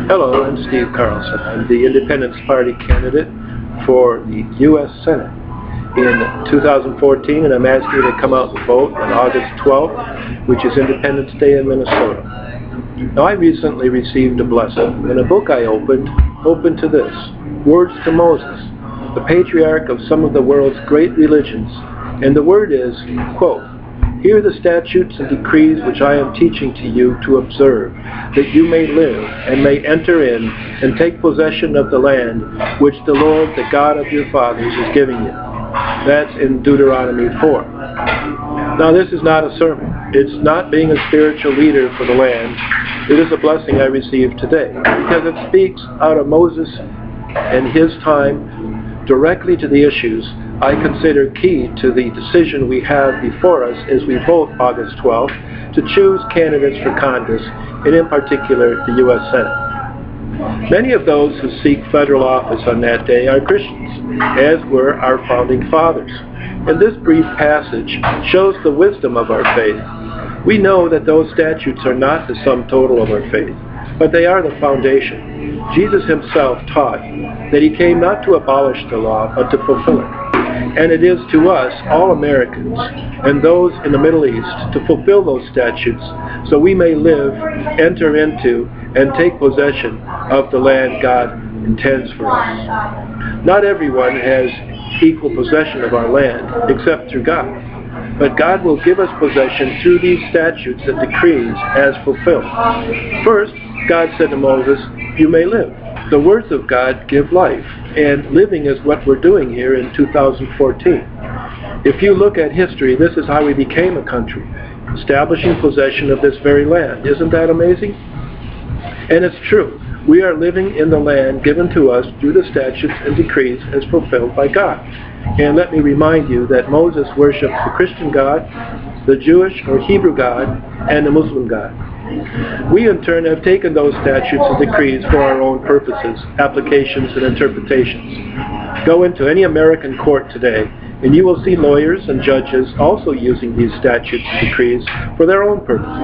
Hello, I'm Steve Carlson. I'm the Independence Party candidate for the U.S. Senate in 2014, and I'm asking you to come out and vote on August 12th, which is Independence Day in Minnesota. Now, I recently received a blessing, and a book I opened to this, Words to Moses, the patriarch of some of the world's great religions, and the word is, quote, "Hear the statutes and decrees which I am teaching to you to observe, that you may live and may enter in and take possession of the land which the Lord, the God of your fathers, is giving you." That's in Deuteronomy 4. Now, this is not a sermon. It's not being a spiritual leader for the land. It is a blessing I received today because it speaks out of Moses and his time directly to the issues I consider key to the decision we have before us as we vote August 12th to choose candidates for Congress, and in particular the U.S. Senate. Many of those who seek federal office on that day are Christians, as were our founding fathers. And this brief passage shows the wisdom of our faith. We know that those statutes are not the sum total of our faith, but they are the foundation. Jesus himself taught that he came not to abolish the law, but to fulfill it. And it is to us, all Americans, and those in the Middle East, to fulfill those statutes so we may live, enter into, and take possession of the land God intends for us. Not everyone has equal possession of our land, except through God. But God will give us possession through these statutes and decrees as fulfilled. First, God said to Moses, "You may live." The words of God give life, and living is what we're doing here in 2014. If you look at history, this is how we became a country, establishing possession of this very land. Isn't that amazing? And it's true. We are living in the land given to us through the statutes and decrees as fulfilled by God. And let me remind you that Moses worshipped the Christian God, the Jewish or Hebrew God, and the Muslim God. We in turn have taken those statutes and decrees for our own purposes, applications, and interpretations. Go into any American court today, and you will see lawyers and judges also using these statutes and decrees for their own purposes.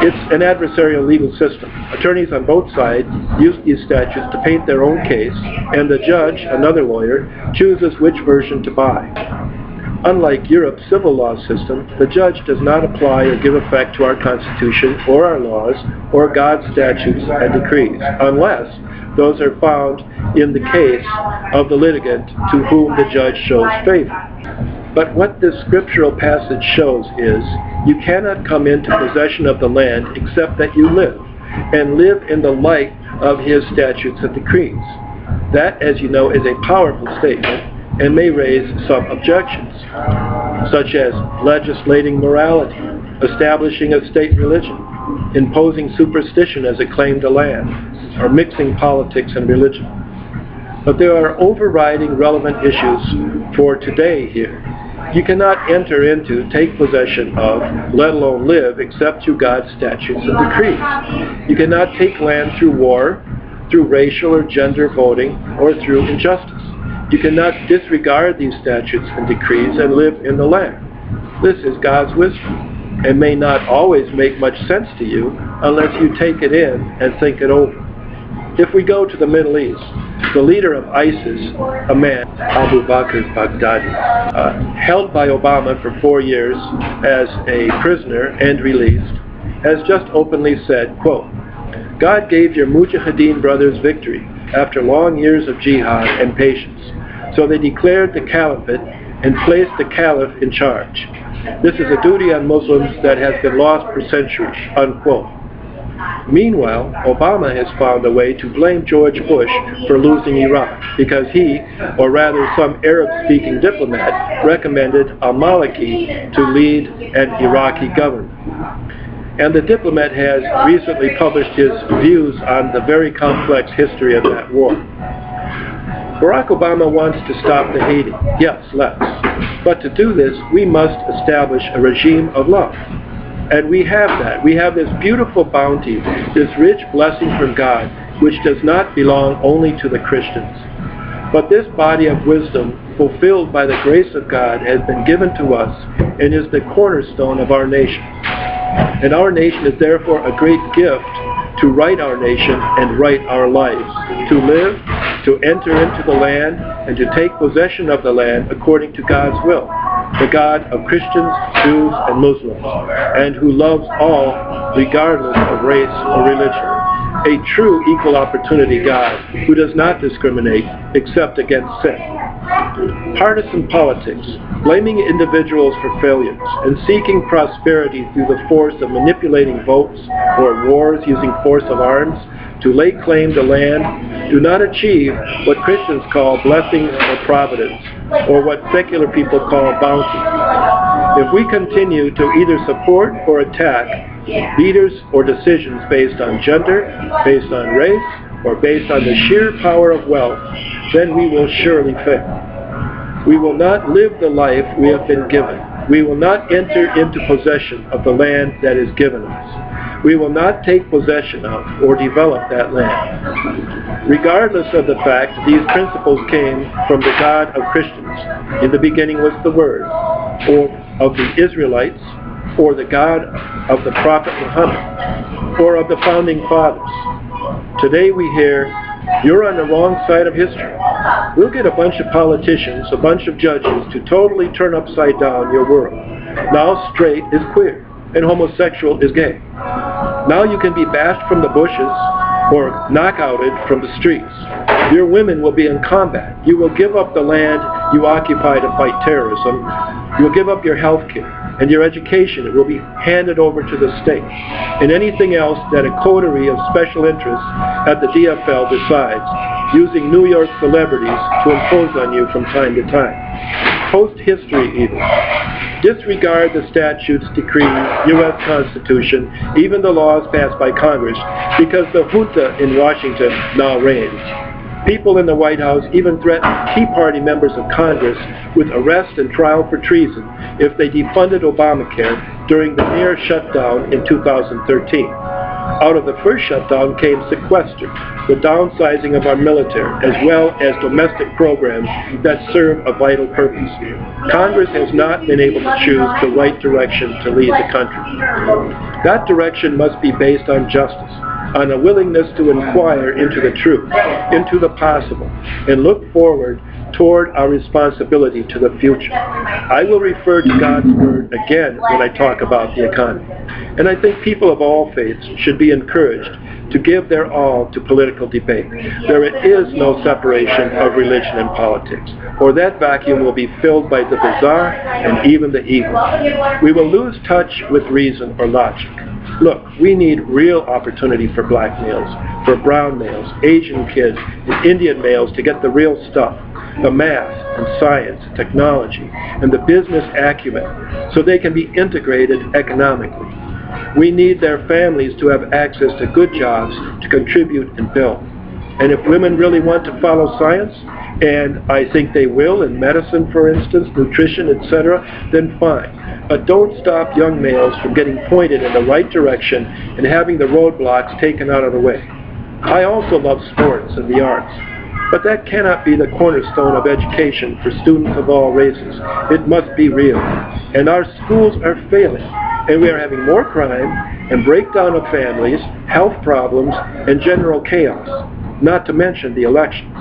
It's an adversarial legal system. Attorneys on both sides use these statutes to paint their own case, and the judge, another lawyer, chooses which version to buy. Unlike Europe's civil law system, the judge does not apply or give effect to our Constitution or our laws or God's statutes and decrees, unless those are found in the case of the litigant to whom the judge shows favor. But what this scriptural passage shows is you cannot come into possession of the land except that you live, and live in the light of his statutes and decrees. That, as you know, is a powerful statement and may raise some objections, such as legislating morality, establishing a state religion, imposing superstition as a claim to land, or mixing politics and religion. But there are overriding relevant issues for today here. You cannot enter into, take possession of, let alone live, except through God's statutes and decrees. You cannot take land through war, through racial or gender voting, or through injustice. You cannot disregard these statutes and decrees and live in the land. This is God's wisdom, and may not always make much sense to you unless you take it in and think it over. If we go to the Middle East, the leader of ISIS, a man, Abu Bakr Baghdadi, held by Obama for 4 years as a prisoner and released, has just openly said, quote, "God gave your Mujahideen brothers victory after long years of jihad and patience. So they declared the caliphate and placed the caliph in charge. This is a duty on Muslims that has been lost for centuries," unquote. Meanwhile, Obama has found a way to blame George Bush for losing Iraq because he, or rather some Arab-speaking diplomat, recommended al-Maliki to lead an Iraqi government. And the diplomat has recently published his views on the very complex history of that war. Barack Obama wants to stop the hating. Yes, let's. But to do this, we must establish a regime of love. And we have that. We have this beautiful bounty, this rich blessing from God, which does not belong only to the Christians. But this body of wisdom, fulfilled by the grace of God, has been given to us and is the cornerstone of our nation. And our nation is therefore a great gift to right our nation and right our lives, to live, to enter into the land, and to take possession of the land according to God's will, the God of Christians, Jews, and Muslims, and who loves all regardless of race or religion. A true equal opportunity God who does not discriminate except against sin. Partisan politics, blaming individuals for failures, and seeking prosperity through the force of manipulating votes or wars using force of arms to lay claim to land, do not achieve what Christians call blessings or providence, or what secular people call bounty. If we continue to either support or attack leaders or decisions based on gender, based on race, or based on the sheer power of wealth, then we will surely fail. We will not live the life we have been given. We will not enter into possession of the land that is given us. We will not take possession of or develop that land. Regardless of the fact these principles came from the God of Christians, in the beginning was the Word, or of the Israelites, or the God of the Prophet Muhammad, or of the Founding Fathers. Today we hear, you're on the wrong side of history. We'll get a bunch of politicians, a bunch of judges to totally turn upside down your world. Now straight is queer, and homosexual is gay. Now you can be bashed from the bushes or knockouted from the streets. Your women will be in combat. You will give up the land you occupy to fight terrorism. You will give up your health care and your education. It will be handed over to the state, and anything else that a coterie of special interests at the DFL decides, using New York celebrities to impose on you from time to time. Post-history even. Disregard the statutes, decrees, U.S. Constitution, even the laws passed by Congress, because the junta in Washington now reigns. People in the White House even threatened Tea Party members of Congress with arrest and trial for treason if they defunded Obamacare during the near shutdown in 2013. Out of the first shutdown came sequester, the downsizing of our military, as well as domestic programs that serve a vital purpose. Congress has not been able to choose the right direction to lead the country. That direction must be based on justice, on a willingness to inquire into the truth, into the possible, and look forward toward our responsibility to the future. I will refer to God's Word again when I talk about the economy. And I think people of all faiths should be encouraged to give their all to political debate. There is no separation of religion and politics, or that vacuum will be filled by the bizarre and even the evil. We will lose touch with reason or logic. Look, we need real opportunity for black males, for brown males, Asian kids, and Indian males to get the real stuff, the math and science, technology, and the business acumen, so they can be integrated economically. We need their families to have access to good jobs to contribute and build. And if women really want to follow science, and I think they will in medicine, for instance, nutrition, etc., then fine. But don't stop young males from getting pointed in the right direction and having the roadblocks taken out of the way. I also love sports and the arts, but that cannot be the cornerstone of education for students of all races. It must be real. And our schools are failing, and we are having more crime and breakdown of families, health problems, and general chaos, not to mention the elections.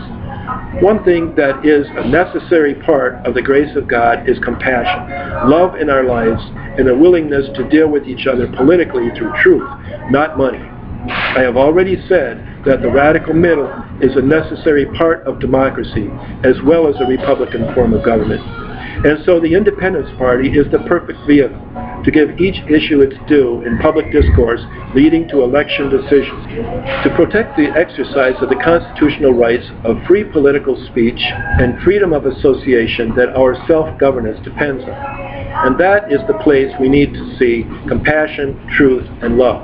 One thing that is a necessary part of the grace of God is compassion, love in our lives, and a willingness to deal with each other politically through truth, not money. I have already said that the radical middle is a necessary part of democracy, as well as a Republican form of government. And so the Independence Party is the perfect vehicle to give each issue its due in public discourse leading to election decisions, to protect the exercise of the constitutional rights of free political speech and freedom of association that our self-governance depends on. And that is the place we need to see compassion, truth, and love.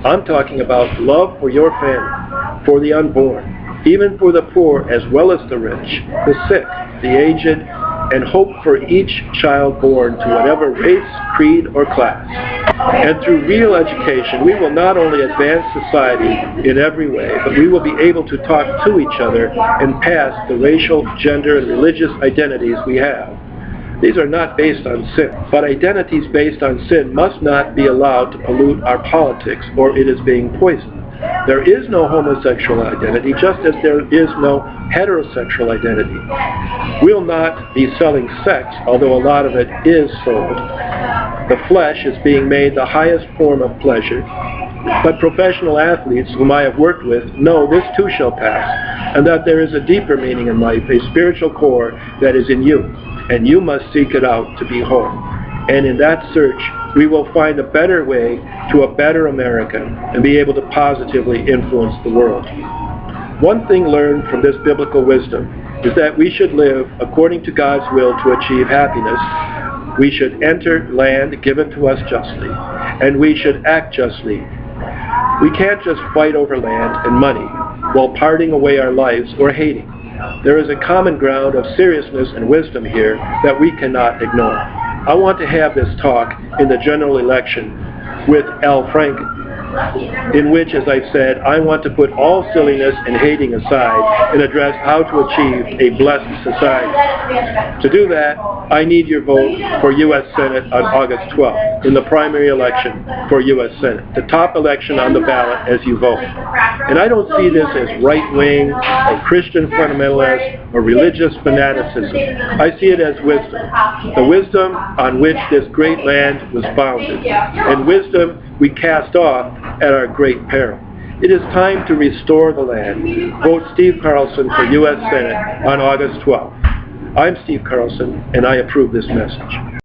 I'm talking about love for your family, for the unborn, even for the poor as well as the rich, the sick, the aged, and hope for each child born to whatever race, creed, or class. And through real education, we will not only advance society in every way, but we will be able to talk to each other and past the racial, gender, and religious identities we have. These are not based on sin, but identities based on sin must not be allowed to pollute our politics, or it is being poisoned. There is no homosexual identity, just as there is no heterosexual identity. We'll not be selling sex, although a lot of it is sold. The flesh is being made the highest form of pleasure. But professional athletes whom I have worked with know this too shall pass, and that there is a deeper meaning in life, a spiritual core that is in you, and you must seek it out to be whole. And in that search, we will find a better way to a better America and be able to positively influence the world. One thing learned from this biblical wisdom is that we should live according to God's will to achieve happiness. We should enter land given to us justly, and we should act justly. We can't just fight over land and money while parting away our lives or hating. There is a common ground of seriousness and wisdom here that we cannot ignore. I want to have this talk in the general election with Al Franken, in which, as I've said, I want to put all silliness and hating aside and address how to achieve a blessed society. To do that, I need your vote for U.S. Senate on August 12th in the primary election for U.S. Senate, the top election on the ballot as you vote. And I don't see this as right-wing or Christian fundamentalist or religious fanaticism. I see it as wisdom, the wisdom on which this great land was founded, and wisdom we cast off at our great peril. It is time to restore the land. Vote Steve Carlson for U.S. Senate on August 12th. I'm Steve Carlson, and I approve this message.